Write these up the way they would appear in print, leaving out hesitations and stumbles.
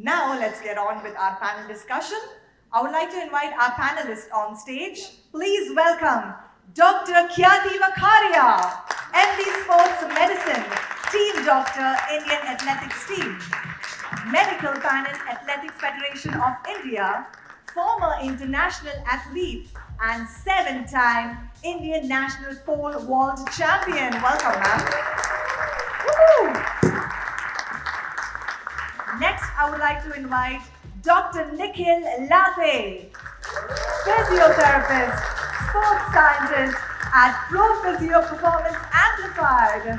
Now let's get on with our panel discussion. I would like to invite our panelists on stage. Please welcome Dr. Khyati Vakharia, MD Sports Medicine, Team Doctor, Indian Athletics Team, Medical Panel Athletics Federation of India, former international athlete and 7-time Indian national pole vault champion. Welcome, ma'am. Woo! Next, I would like to invite Dr. Nikhil Latey, physiotherapist, sports scientist at Pro Physio Performance Amplified.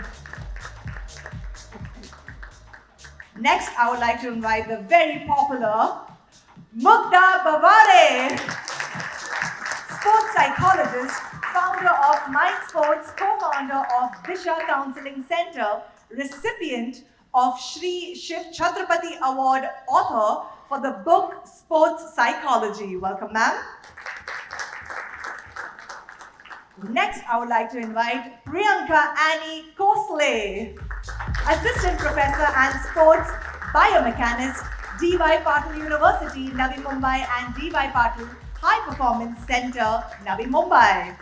Next, I would like to invite the very popular Mugdha Bavare, sports psychologist, founder of Mind Sports, co-founder of Disha Counseling Center, recipient of Shri Shiv Chhatrapati Award, author for the book Sports Psychology. Welcome, ma'am. Next, I would like to invite Priyanka Anie Kosle, Assistant Professor and Sports Biomechanics, D.Y. Patil University, Navi Mumbai, and D.Y. Patil High Performance Center, Navi Mumbai.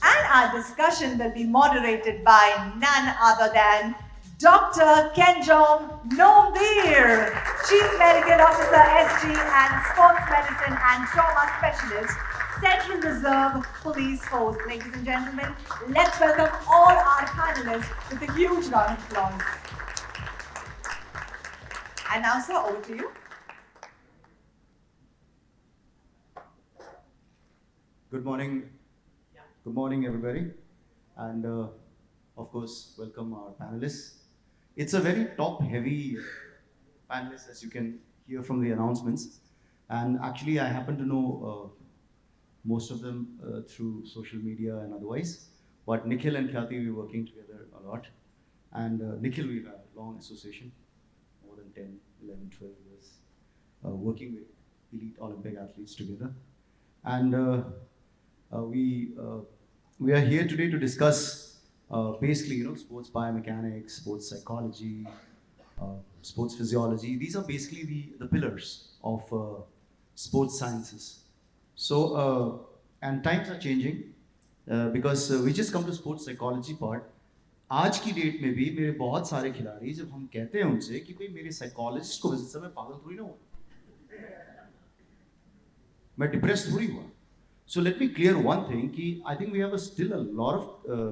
And our discussion will be moderated by none other than Dr. Kenjom Ngomdir, Chief Medical Officer, SG, and Sports Medicine and Trauma Specialist, Central Reserve Police Force. Ladies and gentlemen, let's welcome all our panelists with a huge round of applause. And now, sir, over to you. Good morning. Good morning, everybody. And of course, welcome our panelists. It's a very top-heavy panelist, as you can hear from the announcements. And actually, I happen to know most of them through social media and otherwise. But Nikhil and Khyati, we're working together a lot. And Nikhil, we've had a long association, more than 10, 11, 12 years, working with elite Olympic athletes together. And we are here today to discuss basically, sports biomechanics, sports psychology, sports physiology. These are basically the pillars of sports sciences. So, and times are changing because we just come to sports psychology part. आज की date में भी मेरे बहुत सारे खिलाड़ी जब हम कहते हैं उनसे कि भाई मेरे साइकोलॉजिस्ट को विजिट से मैं पागल थोड़ी ना हूँ, मैं डिप्रेस थोड़ी हुआ. So let me clear one thing कि I think we have still a lot of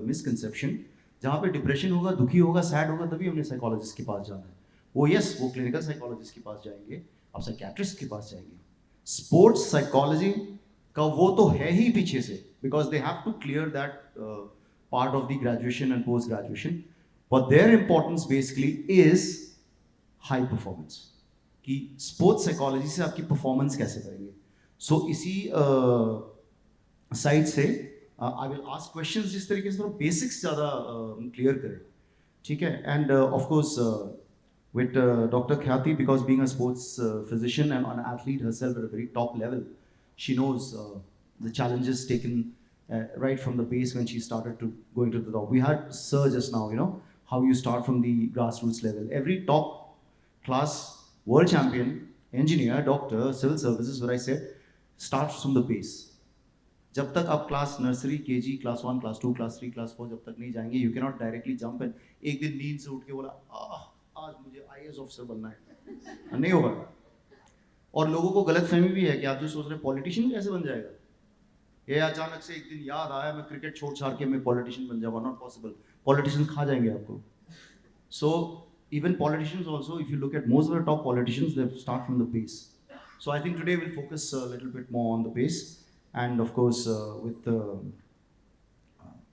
misconception. जहाँ पे डिप्रेशन होगा, दुखी होगा, सैड होगा, तभी हमने साइकोलॉजिस्ट के पास जाना है. वो यस, वो क्लिनिकल साइकोलॉजिस्ट के पास जाएंगे, आप साइकियाट्रिस्ट के पास जाएंगे. स्पोर्ट्स साइकोलॉजी का वो तो है ही पीछे से, because they have to clear that part of the graduation and post graduation. But their importance basically is high performance. कि स्पोर्ट्स साइकोलॉजी से आपकी परफॉर्मेंस कैसे करेंगे. So इसी साइड से आई विल आस्क क्वेश्चंस जिस तरीके से थोड़ा बेसिक्स ज़्यादा क्लियर करें, ठीक है. End of course with Dr. Khyati, because being a sports physician and an athlete herself at a very top level, she knows the challenges taken right from the base when she started to going to the top. We had Sir just now, how you start from the grassroots level. Every top class world champion, engineer, doctor, civil services, what I said, starts from the base. जब तक आप class nursery, KG, class 1, class 2, class 3, class 4 जब तक नहीं जाएंगे, you can not directly jump and एक दिन नींद से उठ के बोला आज मुझे आईएएस ऑफिसर बनना है, नहीं होगा. और लोगों को गलतफहमी भी है कि आप जो सोच रहे हैं पॉलिटिशियन कैसे बन जाएगा, ये अचानक से एक दिन याद आया मैं क्रिकेट छोड़ छाड़ के मैं पॉलिटिशियन बन जाऊंगा. Not possible. पॉलिटिशियन खा जाएंगे आपको. So even politicians also, if you look at most of the top politicians, they start from the base. So I think today will focus a little bit more on the base. And of course, with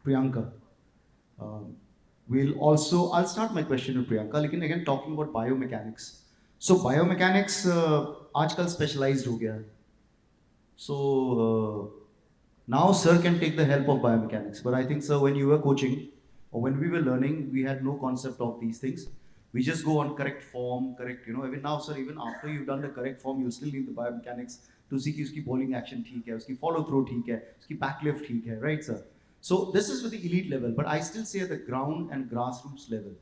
Priyanka, I'll start my question with Priyanka. Lekin again, talking about biomechanics. So biomechanics आजकल specialized हो गया है. So now sir can take the help of biomechanics. But I think, sir, when you were coaching or when we were learning, we had no concept of these things. We just go on correct form, correct, even now, sir, even after you've done the correct form, you still need the biomechanics to see कि उसकी bowling action ठीक है, उसकी follow through ठीक है, उसकी backlift ठीक है, right, sir? So this is with the elite level, but I still say at the ground and grassroots level,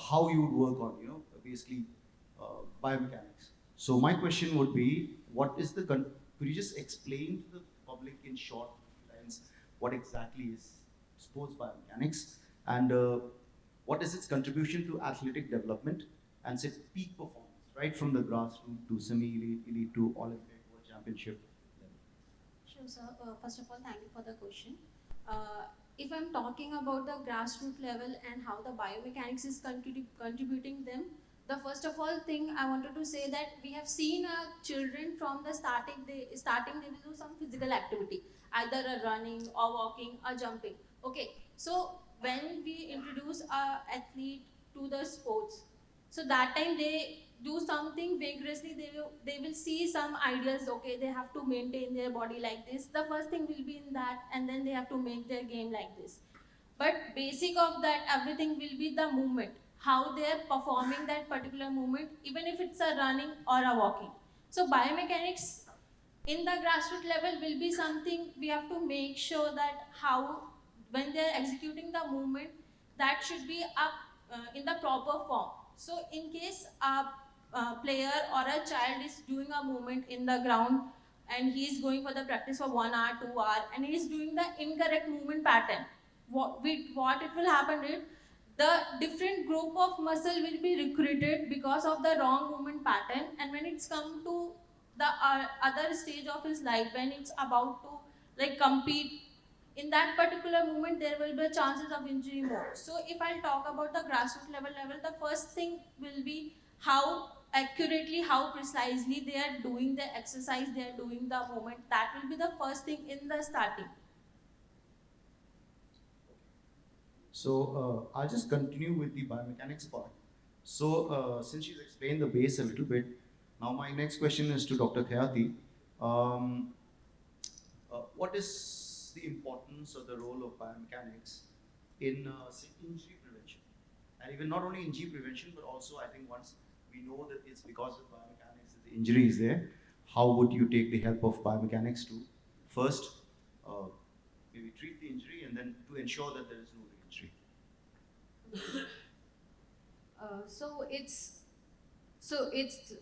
how you would work on, basically biomechanics. So my question would be, could you just explain to the public in short lines what exactly is sports biomechanics and what is its contribution to athletic development and say peak performance, right from the grassroots to semi-elite, elite to Olympic or championship level? Sure, sir. First of all, thank you for the question. If I'm talking about the grassroots level and how the biomechanics is contributing them, the first of all thing I wanted to say that we have seen children from the starting they will do some physical activity, either a running or walking or jumping. Okay, so when we introduce a athlete to the sports, so that time they do something vigorously, they will see some ideas. Okay, they have to maintain their body like this, the first thing will be in that, and then they have to make their game like this. But basic of that everything will be the movement, how they are performing that particular movement, even if it's a running or a walking. So biomechanics in the grassroots level will be something we have to make sure that how when they are executing the movement, that should be up in the proper form. So in case a player or a child is doing a movement in the ground and he is going for the practice for 1 hour 2 hour and he is doing the incorrect movement pattern, what it will happen is the different group of muscle will be recruited because of the wrong movement pattern, and when it's come to the other stage of his life, when it's about to like compete in that particular moment, there will be chances of injury more. So if I'll talk about the grassroots level, the first thing will be how accurately, how precisely they are doing the exercise, they are doing the movement. That will be the first thing in the starting. So I'll just continue with the biomechanics part. So since she's explained the base a little bit, now my next question is to Dr. Khyati. Um, what is the importance or the role of biomechanics in say injury prevention? And even not only injury prevention, but also I think once we know that it's because of biomechanics that the injury is there, how would you take the help of biomechanics to first uh, maybe treat the injury and then to ensure that there is no re-injury? So it's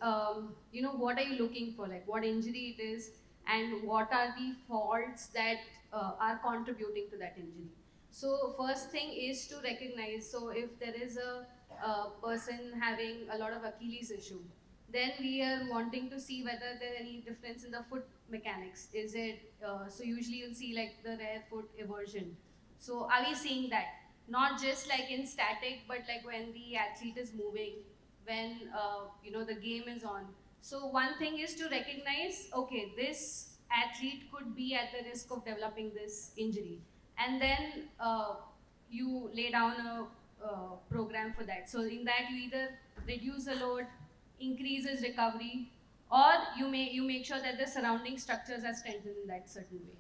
what are you looking for, like what injury it is and what are the faults that are contributing to that injury. So first thing is to recognize, so if there is a person having a lot of Achilles issue, then we are wanting to see whether there's any difference in the foot mechanics. Is it so usually you'll see like the rear foot eversion. So are we seeing that? Not just like in static, but like when the athlete is moving, when the game is on. So one thing is to recognize, okay, this athlete could be at the risk of developing this injury, and then you lay down a program for that. So in that you either reduce the load, increases recovery, or you make sure that the surrounding structures are strengthened in that certain way.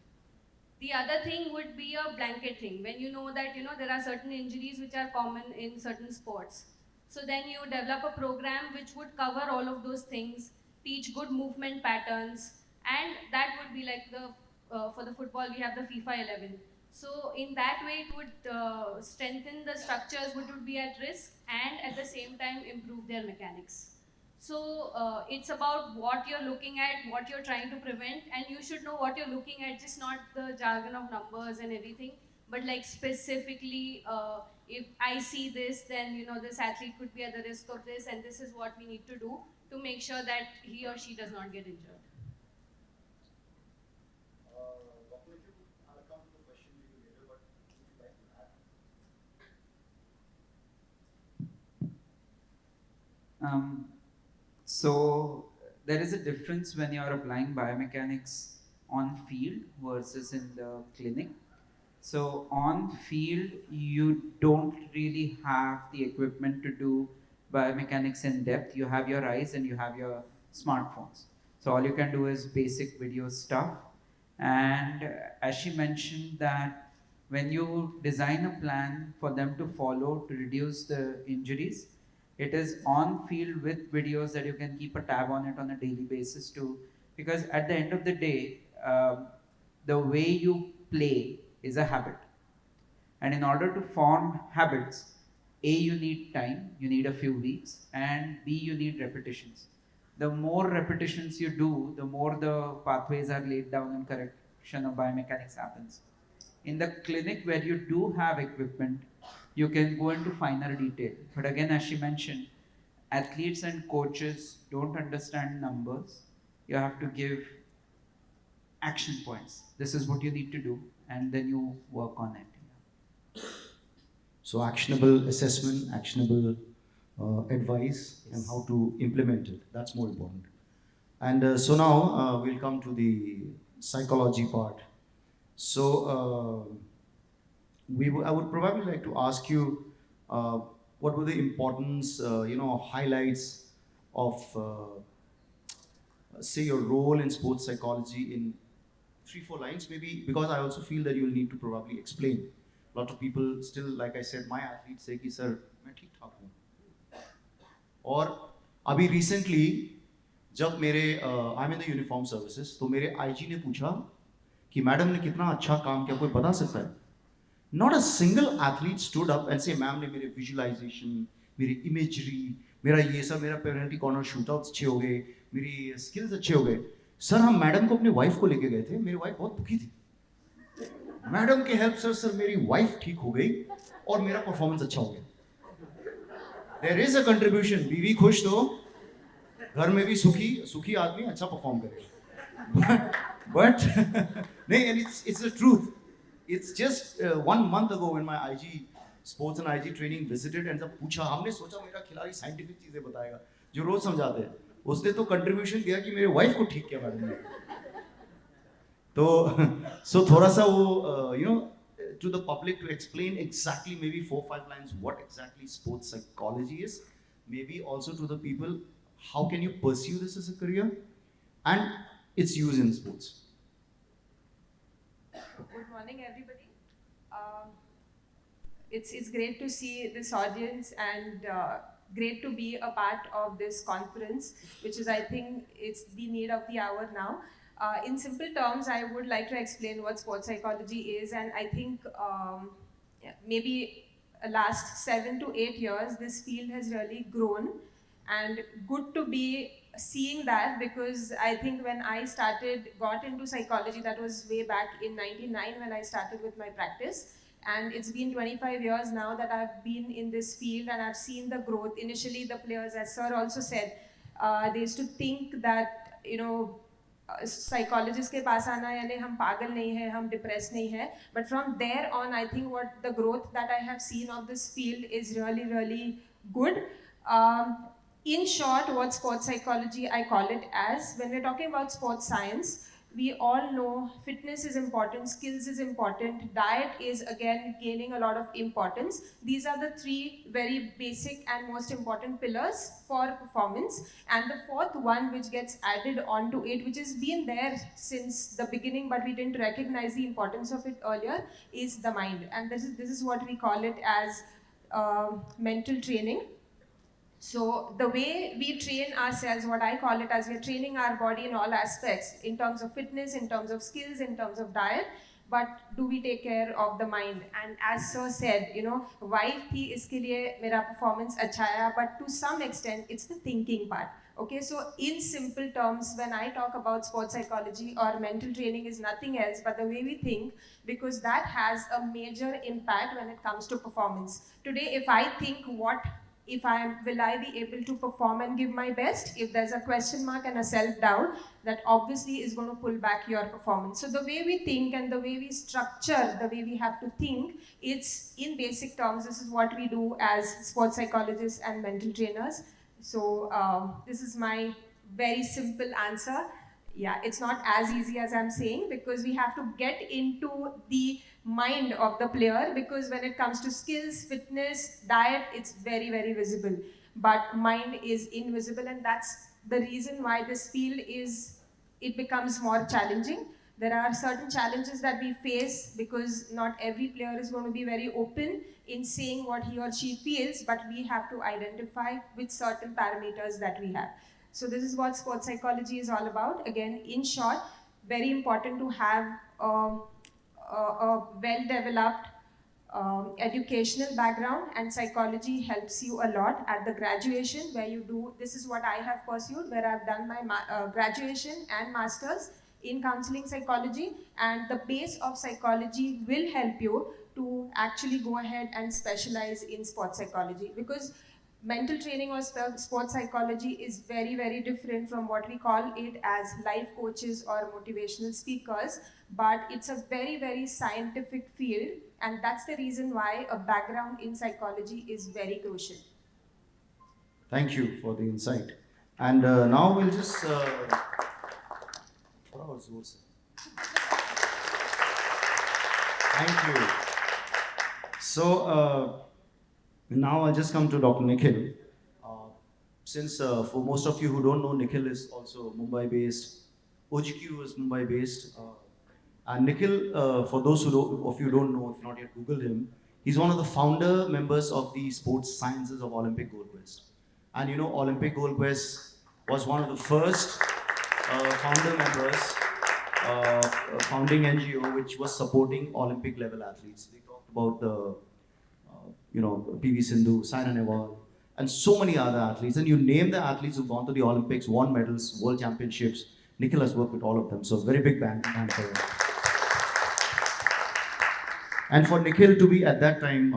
The other thing would be a blanket thing. When you know that there are certain injuries which are common in certain sports, so then you develop a program which would cover all of those things, teach good movement patterns, and that would be like the for the football we have the FIFA 11. So in that way it would strengthen the structures which would be at risk and at the same time improve their mechanics. So it's about what you're looking at, what you're trying to prevent, and you should know what you're looking at, just not the jargon of numbers and everything, but like specifically, if I see this, then this athlete could be at the risk of this, and this is what we need to do to make sure that he or she does not get injured. Dr. I'll come to the question maybe later, but would you like to add? So there is a difference when you are applying biomechanics on field versus in the clinic. So on field, you don't really have the equipment to do biomechanics in depth. You have your eyes and you have your smartphones. So all you can do is basic video stuff. And as she mentioned that when you design a plan for them to follow to reduce the injuries, it is on field with videos that you can keep a tab on it on a daily basis too, because at the end of the day, the way you play is a habit, and in order to form habits, A, you need time, you need a few weeks, and B, you need repetitions. The more repetitions you do, the more the pathways are laid down and correction of biomechanics happens. In the clinic where you do have equipment, you can go into finer detail. But again, as she mentioned, athletes and coaches don't understand numbers. You have to give action points. This is what you need to do, and then you work on it. So actionable assessment, actionable advice, and how to implement it. That's more important. And so now we'll come to the psychology part. So I would probably like to ask you what were the importance, highlights of say your role in sports psychology in 3-4 lines maybe, because I also feel that you'll need to probably explain. A lot of people still, like I said, my athletes say कि sir मैं ठीक ठाक हूँ, और अभी recently जब मेरे I am in the uniform services, तो मेरे आईजी ने पूछा कि मैडम ने कितना अच्छा काम किया, कोई बता सकता है? Not a single athlete stood up and से मैम ने मेरे विजुअलाइजेशन, मेरी इमेजरी, मेरा ये सब, मेरा पेनल्टी कॉर्नर शूटआउट्स अच्छे हो गए, मेरी स्किल्स अच्छे हो गए। सर हम मैडम को अपनी वाइफ को लेके गए थे, मेरी वाइफ बहुत दुखी थी, मैडम के हेल्प सर मेरी वाइफ ठीक हो गई और मेरा परफॉर्मेंस अच्छा हो गया। देयर इज अ कंट्रीब्यूशन, बीवी खुश तो घर में भी सुखी आदमी अच्छा परफॉर्म करेगा। बट नहीं, it's the truth. It's just 1 month ago when my IG sports and IG training visited and जब पूछा, हमने सोचा मेरा खिलाड़ी साइंटिफिक चीजें बताएगा जो रोज समझाते हैं, उसने तो कंट्रीब्यूशन दिया कि मेरे वाइफ को ठीक किया मैडम ने। तो so थोड़ा सा वो to the public to explain exactly maybe 4-5 lines what exactly sports psychology is, maybe also to the people how can you pursue this as a career and its use in sports. Good morning, everybody. It's great to see this audience and great to be a part of this conference, which is, I think, it's the need of the hour now. In simple terms, I would like to explain what sports psychology is, and I think maybe last 7 to 8 years, this field has really grown, and good to be seeing that, because I think when I got into psychology, that was way back in 99 when I started with my practice. And it's been 25 years now that I've been in this field, and I've seen the growth. Initially, the players, as sir also said, they used to think that, psychologist के पास आना यानी हम पागल नहीं है, हम depressed नहीं है. But from there on, I think what the growth that I have seen of this field is really, really good. In short, what sports psychology I call it as, when we're talking about sports science, we all know fitness is important, skills is important, diet is again gaining a lot of importance. These are the 3 very basic and most important pillars for performance. And the 4th one, which gets added onto it, which has been there since the beginning, but we didn't recognize the importance of it earlier, is the mind. And this is what we call it as mental training. So the way we train ourselves, what I call it as, we're training our body in all aspects, in terms of fitness, in terms of skills, in terms of diet, but do we take care of the mind? And as sir said, wife thi iske liye mera performance acha hai, but to some extent it's the thinking part. Okay, so in simple terms, when I talk about sports psychology or mental training is nothing else but the way we think, because that has a major impact when it comes to performance. Today, if I think will I be able to perform and give my best? If there's a question mark and a self-doubt, that obviously is going to pull back your performance. So the way we think and the way we structure, the way we have to think, it's in basic terms, this is what we do as sports psychologists and mental trainers. So this is my very simple answer. Yeah, it's not as easy as I'm saying, because we have to get into the mind of the player, because when it comes to skills, fitness, diet, it's very, very visible, but mind is invisible, and that's the reason why this field it becomes more challenging. There are certain challenges that we face, because not every player is going to be very open in saying what he or she feels, but we have to identify with certain parameters that we have. So this is what sports psychology is all about. Again, in short, very important to have a well-developed educational background, and psychology helps you a lot at the graduation where you do, this is what I have pursued, where I've done my graduation and masters in counseling psychology, and the base of psychology will help you to actually go ahead and specialize in sports psychology, because mental training or sports psychology is very, very different from what we call it as life coaches or motivational speakers, but it's a very, very scientific field, and that's the reason why a background in psychology is very crucial. Thank you for the insight. And now we'll just. Thank you. So now I'll just come to Dr. Nikhil. Since for most of you who don't know, Nikhil is also Mumbai-based. OGQ is Mumbai-based. And Nikhil, for those of you who don't know, if not yet Googled him, he's one of the founder members of the sports sciences of Olympic Gold Quest. And you know, Olympic Gold Quest was one of the first founder members, founding NGO, which was supporting Olympic level athletes. They talked about the, PV Sindhu, Saina Nehwal, and so many other athletes. And you name the athletes who've gone to the Olympics, won medals, world championships. Nikhil has worked with all of them. So very big band for him. And for Nikhil to be at that time,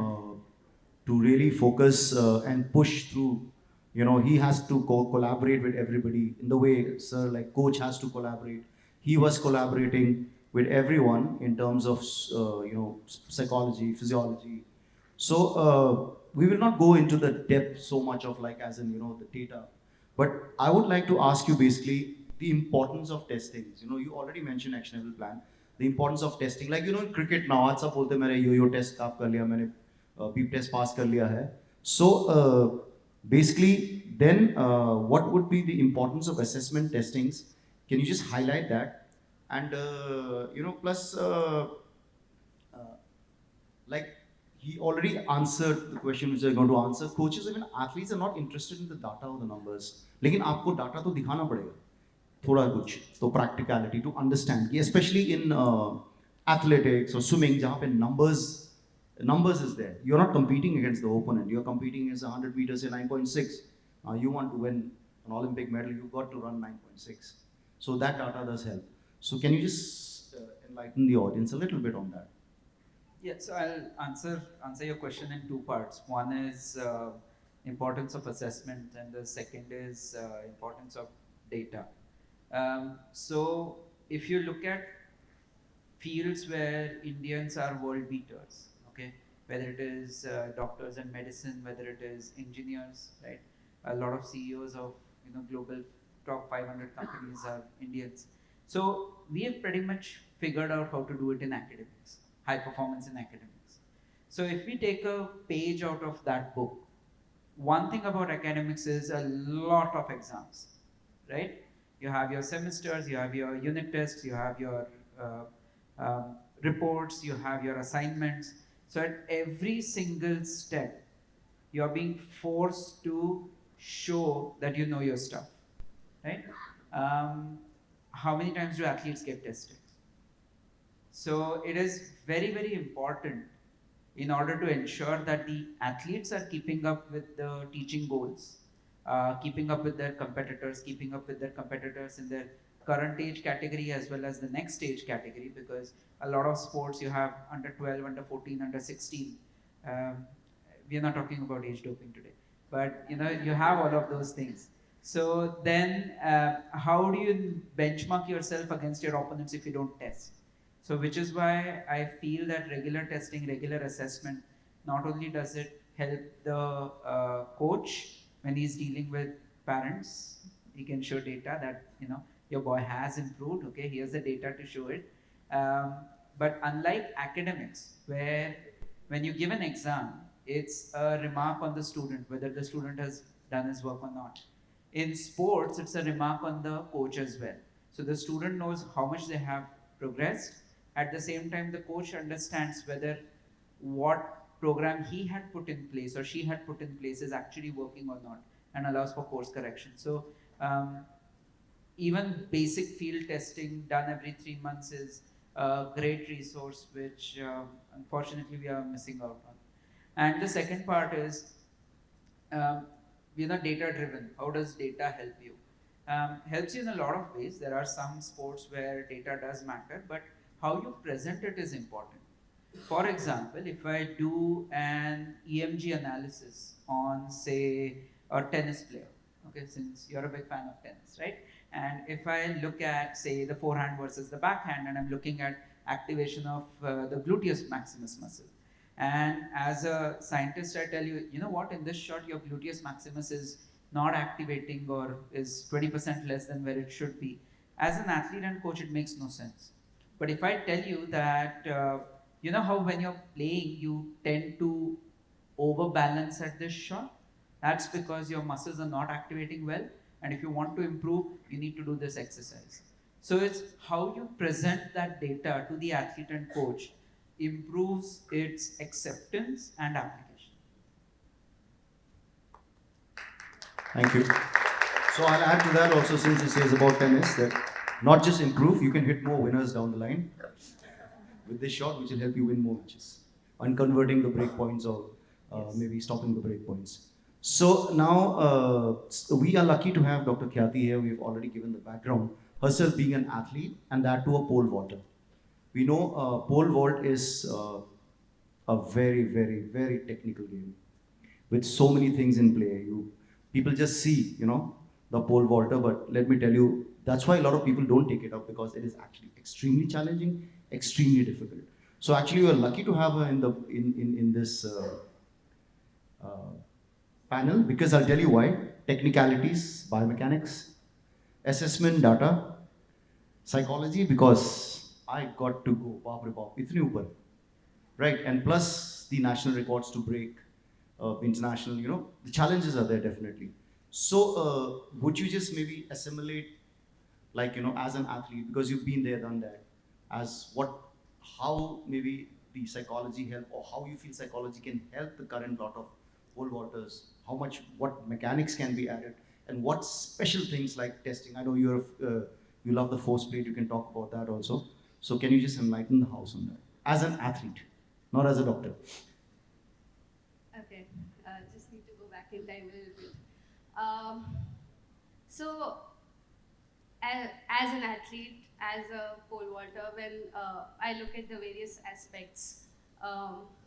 to really focus and push through, he has to collaborate with everybody in the way, sir, like coach has to collaborate. He was collaborating with everyone in terms of, psychology, physiology. So we will not go into the depth so much of like, as in, the data. But I would like to ask you basically the importance of testing. You already mentioned actionable plan. The importance of testing, like in cricket now, आज सब बोलते हैं मैंने यो test आप कर लिया, मैंने PEEP test pass कर लिया है. So basically, then what would be the importance of assessment testings? Can you just highlight that? And plus, like he already answered the question which I'm going to answer. Coaches, even athletes are not interested in the data or the numbers. लेकिन आपको data तो दिखाना पड़ेगा. थोड़ा कुछ तो practicality to understand, especially in athletics or swimming, जहाँ पे numbers is there. You're not competing against the opponent. You're competing against 100 meters in 9.6. You want to win an Olympic medal, you've got to run 9.6. So that data does help. So can you just enlighten the audience a little bit on that? Yeah, so I'll answer your question in two parts. One is importance of assessment, and the second is importance of data. So if you look at fields where Indians are world beaters, okay, whether it is doctors and medicine, whether it is engineers, right? A lot of CEOs of global top 500 companies are Indians. So we have pretty much figured out how to do it in academics, high performance in academics. So if we take a page out of that book, one thing about academics is a lot of exams, right? You have your semesters, you have your unit tests, you have your reports, you have your assignments. So at every single step, you are being forced to show that you know your stuff, right? How many times do athletes get tested? So it is very, very important in order to ensure that the athletes are keeping up with the teaching goals, keeping up with their competitors, in their current age category as well as the next age category, because a lot of sports you have under 12, under 14, under 16. We are not talking about age doping today, but you have all of those things. So then how do you benchmark yourself against your opponents if you don't test? So which is why I feel that regular testing, regular assessment, not only does it help the coach when he's dealing with parents, he can show data that your boy has improved, okay, here's the data to show it. But unlike academics, where when you give an exam, it's a remark on the student, whether the student has done his work or not. In sports, it's a remark on the coach as well. So the student knows how much they have progressed. At the same time, the coach understands whether what program he had put in place or she had put in place is actually working or not, and allows for course correction. So even basic field testing done every 3 months is a great resource which unfortunately we are missing out on. And the second part is, data driven. How does data help you? Helps you in a lot of ways. There are some sports where data does matter, but how you present it is important. For example, if I do an EMG analysis on, say, a tennis player, okay, since you're a big fan of tennis, right? And if I look at, say, the forehand versus the backhand, and I'm looking at activation of the gluteus maximus muscle, and as a scientist, I tell you, you know what, in this shot, your gluteus maximus is not activating or is 20% less than where it should be. As an athlete and coach, it makes no sense. But if I tell you that, you know how when you're playing, you tend to overbalance at this shot? That's because your muscles are not activating well. And if you want to improve, you need to do this exercise. So it's how you present that data to the athlete and coach improves its acceptance and application. Thank you. So I'll add to that also, since he says about tennis, that not just improve, you can hit more winners down the line with this shot, which will help you win more matches on converting the break points or maybe stopping the break points. So now we are lucky to have Dr. Khyati here. We've already given the background. Herself being an athlete, and that to a pole vaulter. We know pole vault is a very, very, very technical game with so many things in play. People just see, the pole vaulter, but let me tell you, that's why a lot of people don't take it up, because it is actually extremely challenging, extremely difficult. So actually, we are lucky to have her in this panel, because I'll tell you why. Technicalities, biomechanics, assessment, data, psychology, because I got to go, baap re baap, itne upar, right? And plus the national records to break, international, the challenges are there definitely. So would you just maybe assimilate, like, as an athlete, because you've been there, done that, how maybe the psychology help, or how you feel psychology can help the current lot of pole vaulters, what mechanics can be added, and what special things like testing. I know you love the force plate, you can talk about that also. So can you just enlighten the house on that, as an athlete, not as a doctor? Okay, just need to go back in time a little bit. So, as an athlete, as a pole vaulter, when I look at the various aspects,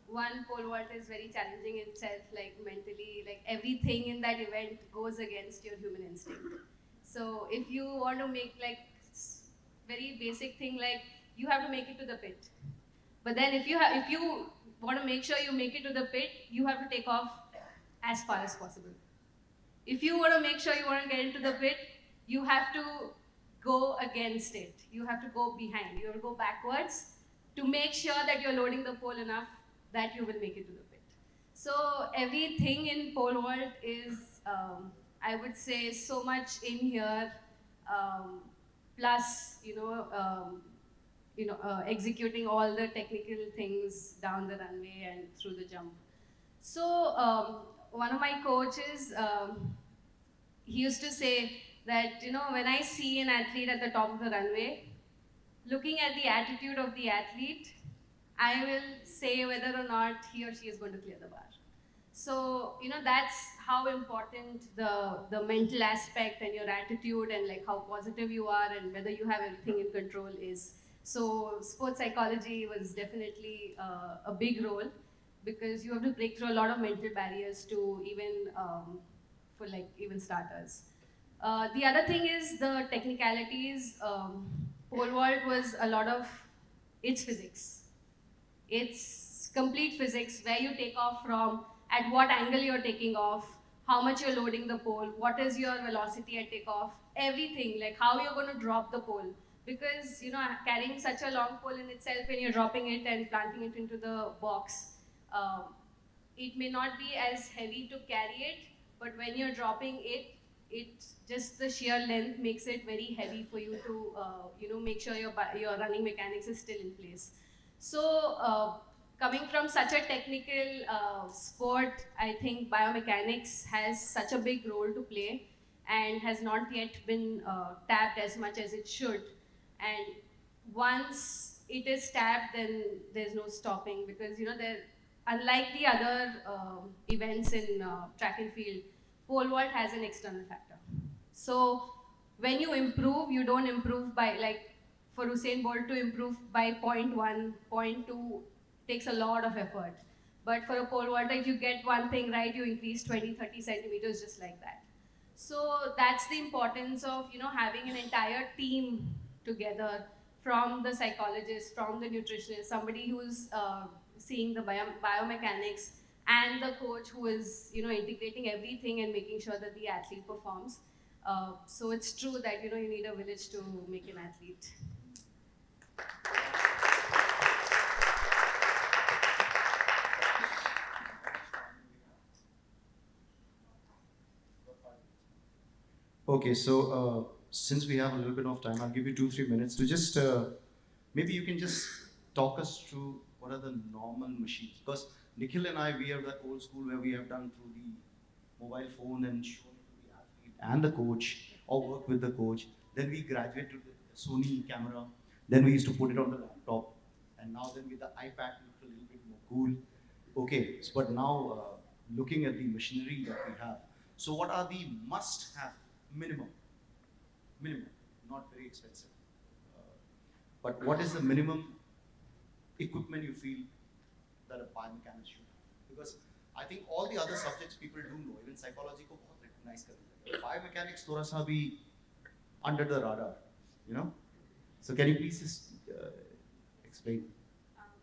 one, pole vault is very challenging in itself, like mentally, like everything in that event goes against your human instinct. So if you want to make like very basic thing, like you have to make it to the pit. But then if you want to make sure you make it to the pit, you have to take off as far as possible. If you want to make sure you want to get into the pit, you have to go against it. You have to go behind. You have to go backwards to make sure that you're loading the pole enough that you will make it to the pit. So everything in pole vault is, I would say, so much in here, plus executing all the technical things down the runway and through the jump. So one of my coaches, he used to say that, when I see an athlete at the top of the runway, looking at the attitude of the athlete, I will say whether or not he or she is going to clear the bar. So, that's how important the mental aspect and your attitude and like how positive you are and whether you have everything in control is. So, sports psychology was definitely a big role, because you have to break through a lot of mental barriers to even starters. The other thing is the technicalities. Pole vault was a lot of, it's physics. It's complete physics, where you take off from, at what angle you're taking off, how much you're loading the pole, what is your velocity at takeoff, everything, like how you're going to drop the pole. Because, carrying such a long pole in itself, when you're dropping it and planting it into the box, it may not be as heavy to carry it, but when you're dropping it, just the sheer length makes it very heavy for you to, make sure your running mechanics is still in place. So, coming from such a technical sport, I think biomechanics has such a big role to play and has not yet been tapped as much as it should. And once it is tapped, then there's no stopping, because there, unlike the other events in track and field, pole vault has an external factor. So when you improve, you don't improve by, like, for Usain Bolt to improve by 0.1, 0.2 takes a lot of effort. But for a pole vaulter, if you get one thing right, you increase 20, 30 centimeters just like that. So that's the importance of having an entire team together, from the psychologist, from the nutritionist, somebody who's seeing the biomechanics, and the coach who is integrating everything and making sure that the athlete performs. So it's true that you need a village to make an athlete. Okay, so since we have a little bit of time, I'll give you 2-3 minutes to just maybe you can just talk us through what are the normal machines, because Nikhil and I, we are that old school where we have done through the mobile phone and shown it to the athlete and the coach, or work with the coach. Then we graduate to the Sony camera. Then we used to put it on the laptop, and now then with the iPad, it looks a little bit more cool. Okay, but now looking at the machinery that we have, so what are the must-have minimum, not very expensive, but what is the minimum equipment you feel that a biomechanist should have? Because I think all the other subjects people do know, even psychology को बहुत recognize करते हैं. Biomechanics थोड़ा सा भी under the radar, So can you please just explain?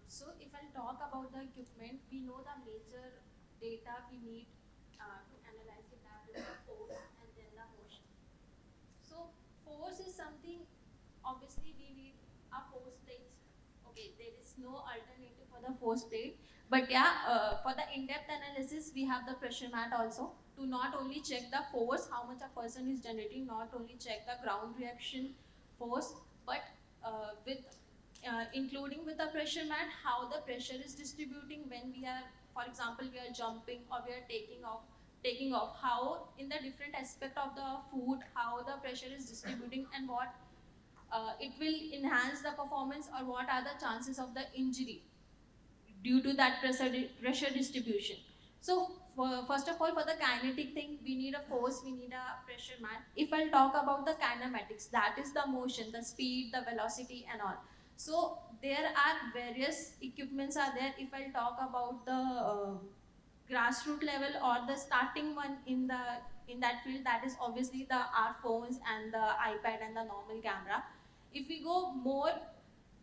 So if I talk about the equipment, we know the major data we need to analyze it, that is the force and then the motion. So force is something, obviously we need a force plate. Okay, there is no alternative for the force plate. But yeah, for the in-depth analysis, we have the pressure mat also, to not only check the force, how much a person is generating, not only check the ground reaction force, but with including with the pressure mat, how the pressure is distributing when we are, for example, we are jumping or we are taking off, how in the different aspect of the foot, how the pressure is distributing, and what it will enhance the performance, or what are the chances of the injury due to that pressure distribution. So first of all, for the kinetic thing, we need a force, we need a pressure mat. If I'll talk about the kinematics, that is the motion, the speed, the velocity and all. So there are various equipments are there. If I'll talk about the grassroots level or the starting one in that field, that is obviously the our phones and the iPad and the normal camera. If we go more,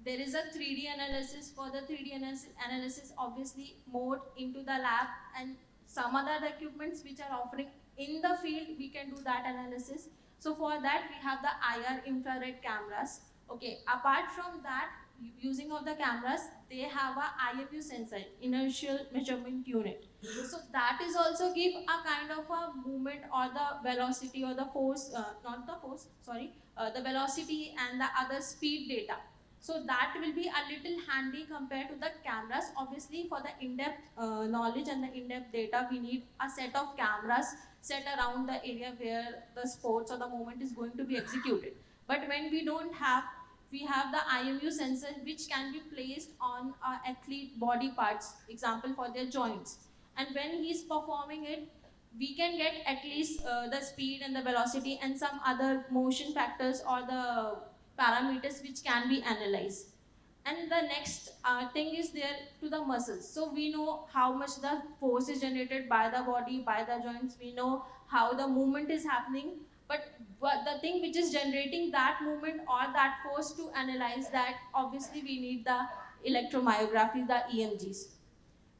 there is a 3D analysis. For the 3D analysis, obviously more into the lab, and some other equipments which are offering in the field, we can do that analysis. So for that, we have the IR infrared cameras. Okay, apart from that, using of the cameras, they have a IMU sensor, inertial measurement unit. So that is also give a kind of a movement or the velocity or the force, not the force, sorry, the velocity and the other speed data. So that will be a little handy compared to the cameras. Obviously, for the in-depth knowledge and the in-depth data, we need a set of cameras set around the area where the sports or the movement is going to be executed. But when we don't have, we have the IMU sensor which can be placed on athlete body parts, example for their joints. And when he's performing it, we can get at least the speed and the velocity and some other motion factors or the parameters which can be analyzed. And the next thing is there to the muscles. So we know how much the force is generated by the body, by the joints. We know how the movement is happening. But the thing which is generating that movement or that force, to analyze that, obviously we need the electromyography, the EMGs,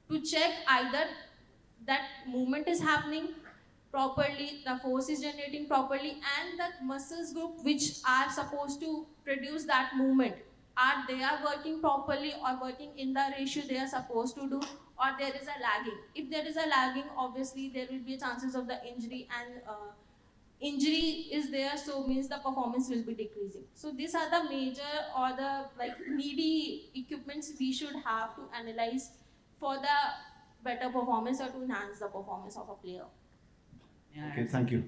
to check either that movement is happening properly, the force is generating properly, and the muscles group which are supposed to produce that movement, are they are working properly or working in the ratio they are supposed to do, or there is a lagging. If there is a lagging, obviously there will be chances of the injury, and injury is there, so means the performance will be decreasing. So these are the major or the needy equipments we should have to analyze for the better performance or to enhance the performance of a player. Yeah, Okay, thank you.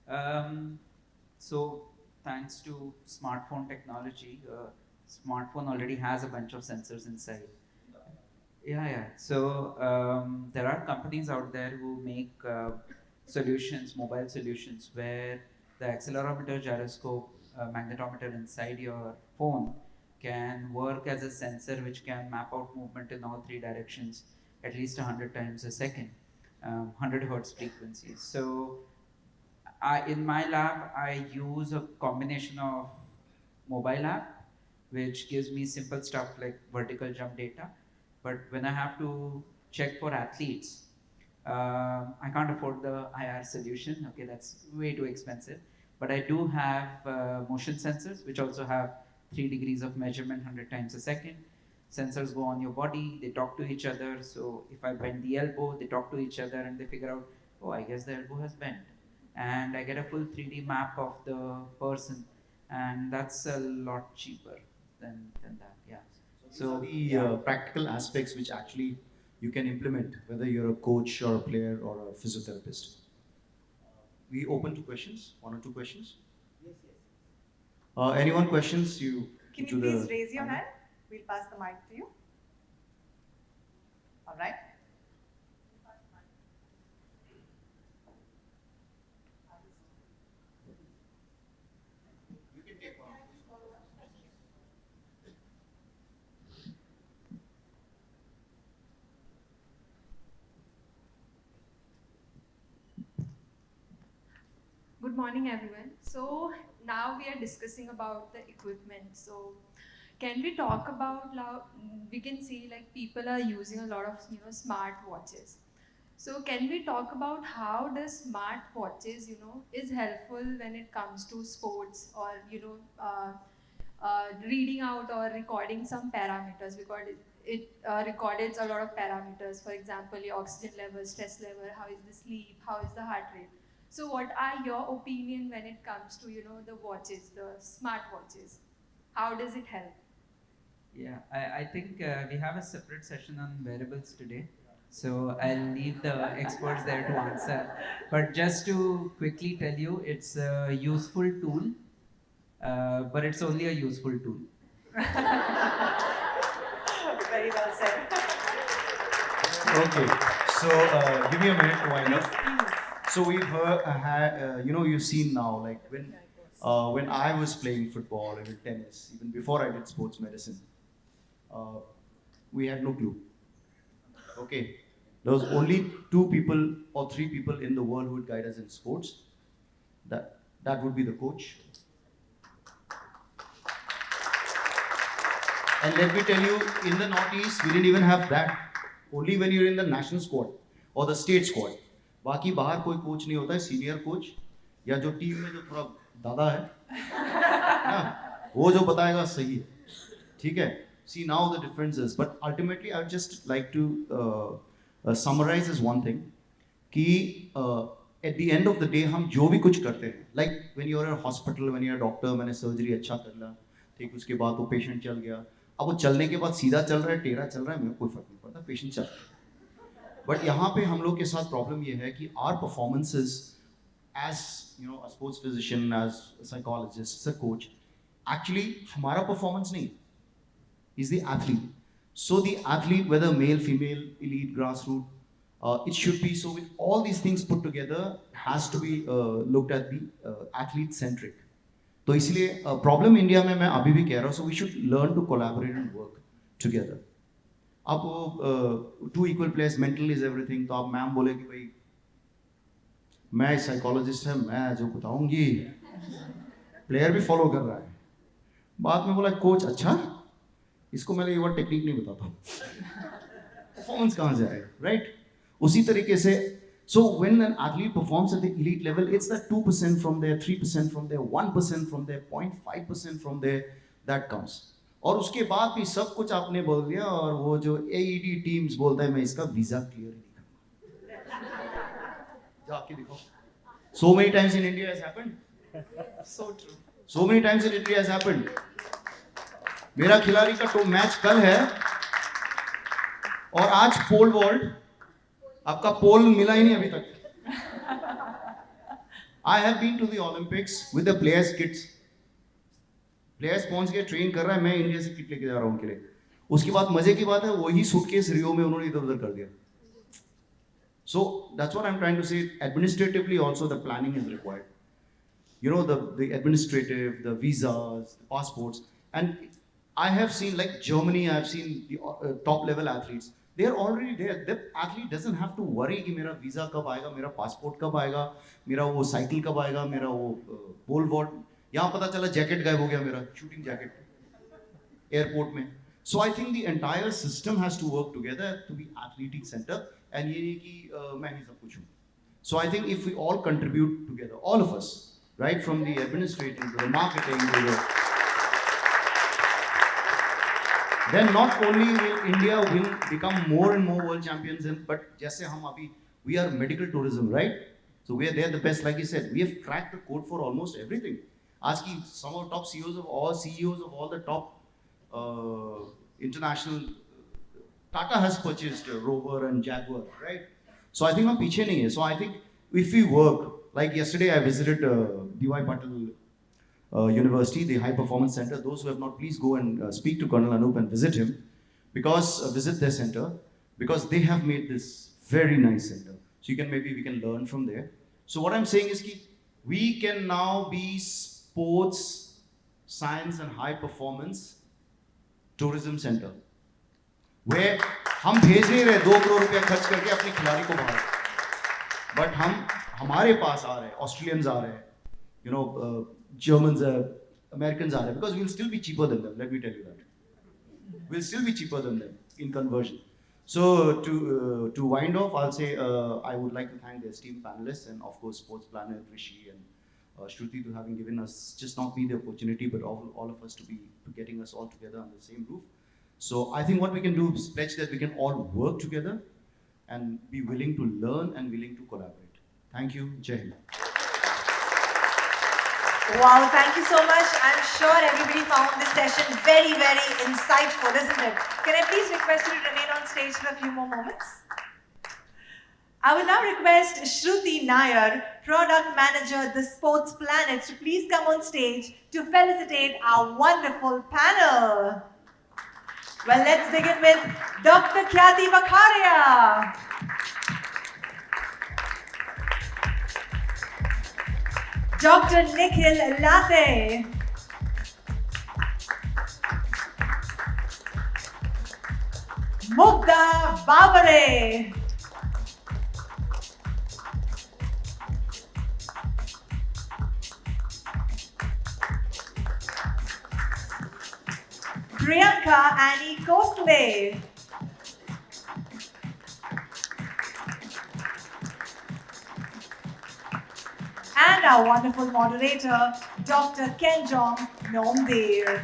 Yeah. So thanks to smartphone technology, smartphone already has a bunch of sensors inside. Yeah. So there are companies out there who make solutions, mobile solutions, where the accelerometer, gyroscope, magnetometer inside your phone can work as a sensor which can map out movement in all three directions at least 100 times a second, 100 hertz frequencies. So in my lab, I use a combination of mobile app, which gives me simple stuff like vertical jump data. But when I have to check for athletes, I can't afford the IR solution. Okay, that's way too expensive. But I do have motion sensors, which also have 3 degrees of measurement 100 times a second. Sensors go on your body, they talk to each other. So if I bend the elbow, they talk to each other and they figure out, oh, I guess the elbow has bent. And I get a full 3D map of the person. And that's a lot cheaper than that, yeah. So the practical aspects which actually you can implement, whether you're a coach or a player or a physiotherapist. We open to questions, 1 or 2 questions. Yes. Anyone questions you? Can you please raise your hand? We'll pass the mic to you. All right. You can take one. Good morning, everyone. So now we are discussing about the equipment. So can we talk about now? We can see like people are using a lot of smart watches. So can we talk about how does smart watches is helpful when it comes to sports or reading out or recording some parameters, because it recorded a lot of parameters. For example, your oxygen level, stress level, how is the sleep, how is the heart rate. So what are your opinion when it comes to the watches, the smart watches? How does it help? Yeah, I think we have a separate session on wearables today. So I'll leave the experts there to answer. But just to quickly tell you, it's a useful tool, but it's only a useful tool. Very well said. Okay, so give me a minute to wind up. So we've you've seen now, like when I was playing football, even tennis, even before I did sports medicine, we had no clue. Okay, there was only 2 people or 3 people in the world who would guide us in sports. That would be the coach. And let me tell you, in the Northeast, we didn't even have that. Only when you're in the national squad or the state squad. बाकी बाहर कोई coach नहीं होता है, senior coach या जो team में जो थोड़ा दादा है ना, वो जो बताएगा सही है, ठीक है. See now the differences, but ultimately I would just like to summarize as one thing कि at the end of the day हम जो भी कुछ करते हैं, like when you're in a hospital, when you're a doctor, मैंने surgery अच्छा कर लिया, ठीक, उसके बाद वो patient चल गया, अब वो चलने के बाद सीधा चल रहा है, टेढ़ा चल रहा है, मेरे को कोई फर्क नहीं पड़ता, patient चल रहा है. बट यहाँ पे हम लोग के साथ प्रॉब्लम ये है कि our performances as a sports physician, as a psychologist, as a coach, actually हमारा परफॉर्मेंस नहीं, is the athlete. So the athlete, whether male, female, elite, grass root, it should be, so with all these things put together, has to be looked at the athlete centric. तो इसलिए problem India में मैं अभी भी कह रहा हूँ, so we should learn to collaborate and work together. अब वो 2 equal players, mental is everything, तो आप मैम बोले कि भाई मैं साइकोलॉजिस्ट है, मैं जो बताऊंगी, प्लेयर भी फॉलो कर रहा है. बाद में बोला कोच, अच्छा इसको मैं ये बार टेक्निक नहीं बताता हूँ, परफॉर्मेंस कहाँ से आएगा, राइट? उसी तरीके से so when an athlete performs at the elite level, it's that 2% from there, 3% from there, 1% from there, 0.5% from there that comes. और उसके बाद भी सब कुछ आपने बोल दिया, और वो जो AED टीम्स बोलता है मैं इसका वीजा क्लियर नहीं करूंगा, जाके देखो. So many times in India has happened. So true. So many times in India has happened. मेरा खिलाड़ी का तो मैच कल है और आज पोल वॉल्ट, आपका पोल मिला ही नहीं अभी तक. I have been to the Olympics with the players' kits. Players पहुंच के ट्रेन कर रहा है, मैं इंडिया से किट लेके जा रहा हूँ उनके लिए. उसके बाद मजे की बात है वही सूटकेस रियो में उन्होंने इधर उधर कर दिया. So that's what I'm trying to say. Administratively also the planning is required. You know, the administrative, the visas, the passports. And I have seen, like Germany, I have seen the top level athletes. They are already there. The athlete doesn't have to worry कि मेरा visa कब आएगा, मेरा passport कब आएगा, मेरा वो cycle कब आएगा, मेरा वो pole vault. यहाँ पता चला jacket गायब हो गया मेरा, shooting jacket, airport में. So I think the entire system has to work together to be athletic center. And ये नहीं कि मैं ही सब कुछ हूँ. So I think if we all contribute together, all of us, right from the administrating to the marketing to the, then not only will India will become more and more world champions, but जैसे हम अभी we are medical tourism, right? So we are there the best, like you said. We have cracked the code for almost everything. आज की some of the top CEOs of all the top international. Tata has purchased Rover and Jaguar, right? So I think हम पीछे नहीं है. So I think if we work, like yesterday I visited D.Y. Patil University, the High Performance Center. Those who have not, please go and speak to Colonel Anup and visit him, because visit their center, because they have made this very nice center. So we can learn from there. So what I'm saying is कि we can now be sports, science and high performance tourism center. where हम भेज नहीं रहे 2 करोड़ रुपया खर्च करके अपने खिलाड़ी को बाहर, बट हमारे पास आ रहे हैं, ऑस्ट्रेलियंस आ रहे हैं, you know, Germans, Americans are there, because we'll still be cheaper than them. Let me tell you that. We'll still be cheaper than them in conversion. So to wind off, I'll say I would like to thank the esteemed panelists and of course Sports Planet, Rishi and Shruti, to having given us just not me the opportunity, but all of us to getting us all together under the same roof. So I think what we can do is pledge that we can all work together and be willing to learn and willing to collaborate. Thank you. Jai Hind. Wow, thank you so much. I'm sure everybody found this session very, very insightful, isn't it? Can I please request you to remain on stage for a few more moments? I will now request Shruti Nair, Product Manager at the Sports Planet, to please come on stage to felicitate our wonderful panel. Well, let's begin with Dr. Khyati Vakharia. Dr. Nikhil Latey. Mugdha Bavare. Priyanka Anie Kosle. And our wonderful moderator, Dr. Kenjom Ngomdir.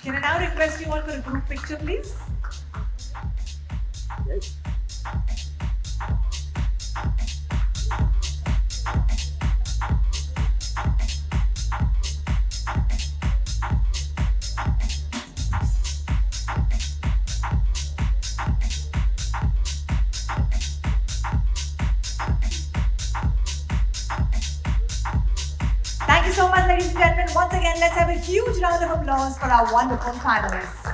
Can I now request you all for a group picture, please? Thank you so much, ladies and gentlemen. Once again, let's have a huge round of applause for our wonderful panelists.